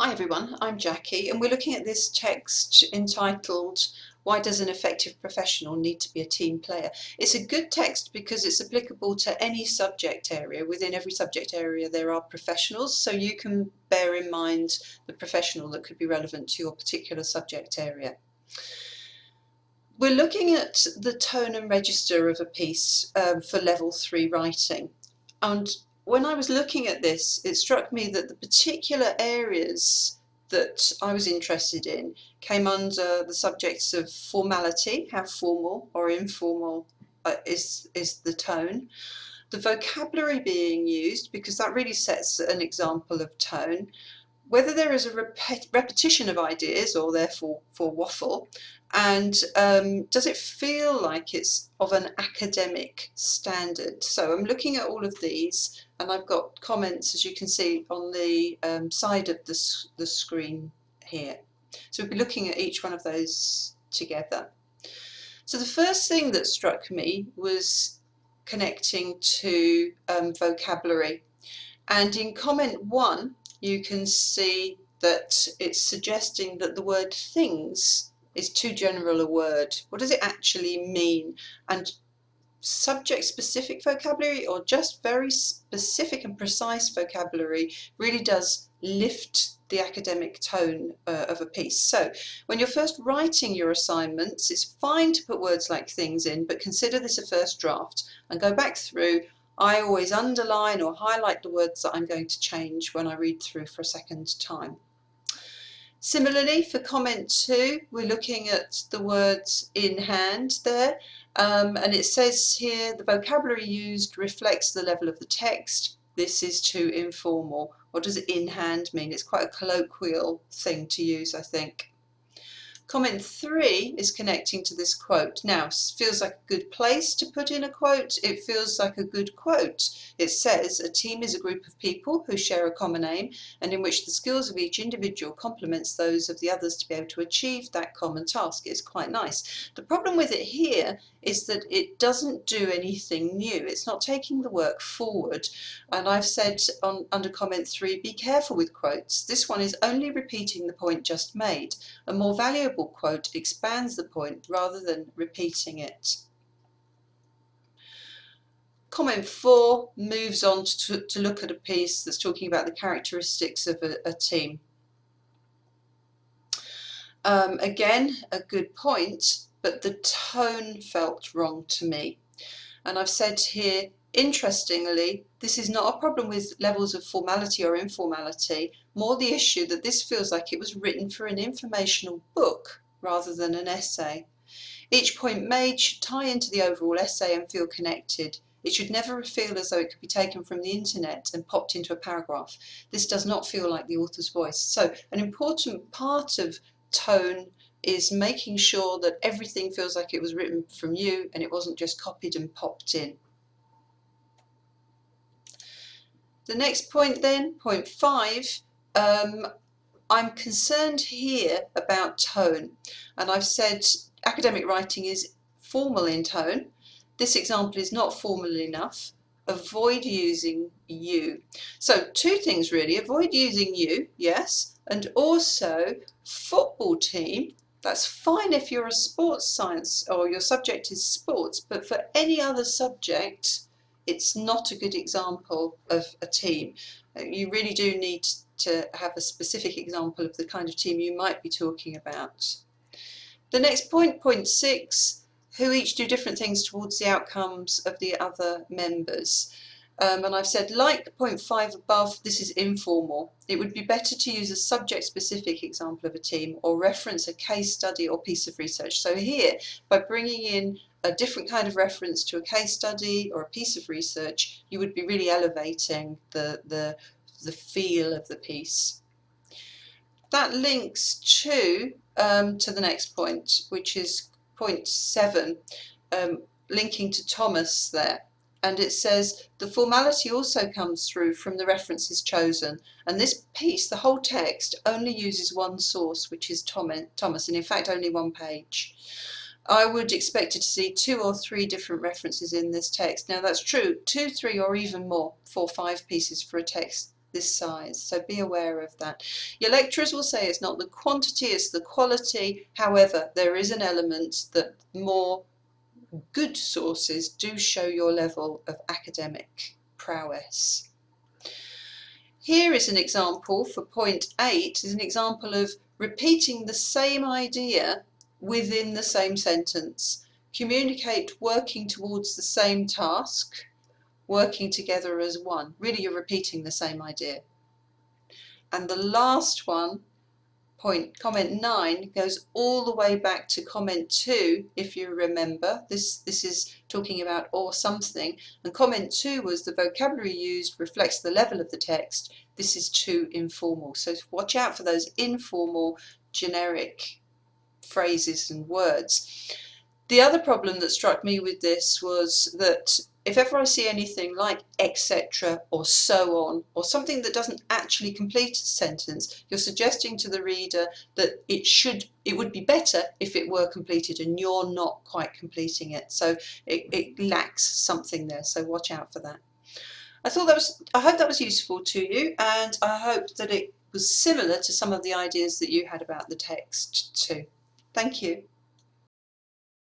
Hi everyone, I'm Jackie and we're looking at this text entitled "Why does an effective professional need to be a team player?" It's a good text because it's applicable to any subject area. Within every subject area there are professionals, so you can bear in mind the professional that could be relevant to your particular subject area. We're looking at the tone and register of a piece for level 3 writing, and when I was looking at this, it struck me that the particular areas that I was interested in came under the subjects of formality, how formal or informal is the tone, the vocabulary being used, because that really sets an example of tone, whether there is a repetition of ideas or therefore for waffle, and does it feel like it's of an academic standard. So I'm looking at all of these and I've got comments, as you can see, on the side of the screen here. So we'll be looking at each one of those together. So the first thing that struck me was connecting to vocabulary, and in comment 1 you can see that it's suggesting that the word things is too general a word. What does it actually mean? And subject-specific vocabulary, or just very specific and precise vocabulary, really does lift the academic tone of a piece. So when you're first writing your assignments, it's fine to put words like things in, but consider this a first draft and go back through. I always underline or highlight the words that I'm going to change when I read through for a second time. Similarly, for comment 2, we're looking at the words in hand there, and it says here the vocabulary used reflects the level of the text. This is too informal. What does in hand mean? It's quite a colloquial thing to use, I think. Comment 3 is connecting to this quote. Now, feels like a good place to put in a quote. It feels like a good quote. It says, a team is a group of people who share a common aim and in which the skills of each individual complements those of the others to be able to achieve that common task. It's quite nice. The problem with it here is that it doesn't do anything new. It's not taking the work forward. And I've said under comment 3, be careful with quotes. This one is only repeating the point just made. A more valuable quote expands the point rather than repeating it. Comment 4 moves on to look at a piece that's talking about the characteristics of a team. Again, a good point, but the tone felt wrong to me. And I've said here, interestingly, this is not a problem with levels of formality or informality, more the issue that this feels like it was written for an informational book rather than an essay. Each point made should tie into the overall essay and feel connected. It should never feel as though it could be taken from the internet and popped into a paragraph. This does not feel like the author's voice. So an important part of tone is making sure that everything feels like it was written from you and it wasn't just copied and popped in. The next point then, point 5, I'm concerned here about tone, and I've said academic writing is formal in tone. This example is not formal enough. Avoid using you. So 2 things really, avoid using you, yes, and also football team. That's fine if you're a sports science or your subject is sports, but for any other subject, it's not a good example of a team. You really do need to have a specific example of the kind of team you might be talking about. The next point, point 6, who each do different things towards the outcomes of the other members. And I've said, like point 5 above, this is informal. It would be better to use a subject-specific example of a team or reference a case study or piece of research. So here, by bringing in a different kind of reference to a case study or a piece of research, you would be really elevating the feel of the piece. That links to the next point, which is point 7, linking to Thomas there. And it says, the formality also comes through from the references chosen. And this piece, the whole text, only uses one source, which is Thomas, and in fact only one page. I would expect to see 2 or 3 different references in this text. Now that's true, 2, 3 or even more, 4, 5 pieces for a text this size, so be aware of that. Your lecturers will say it's not the quantity, it's the quality. However, there is an element that more good sources do show your level of academic prowess. Here is an example for point 8, is an example of repeating the same idea within the same sentence. Communicate working towards the same task, working together as one. Really, you're repeating the same idea. And the last one, comment 9, goes all the way back to comment 2, if you remember. This is talking about or something, and comment 2 was the vocabulary used reflects the level of the text. This is too informal, so watch out for those informal generic phrases and words. The other problem that struck me with this was that if ever I see anything like etc. or so on, or something that doesn't actually complete a sentence, you're suggesting to the reader that it would be better if it were completed, and you're not quite completing it. So it lacks something there, so watch out for that. I hope that was useful to you, and I hope that it was similar to some of the ideas that you had about the text too. Thank you.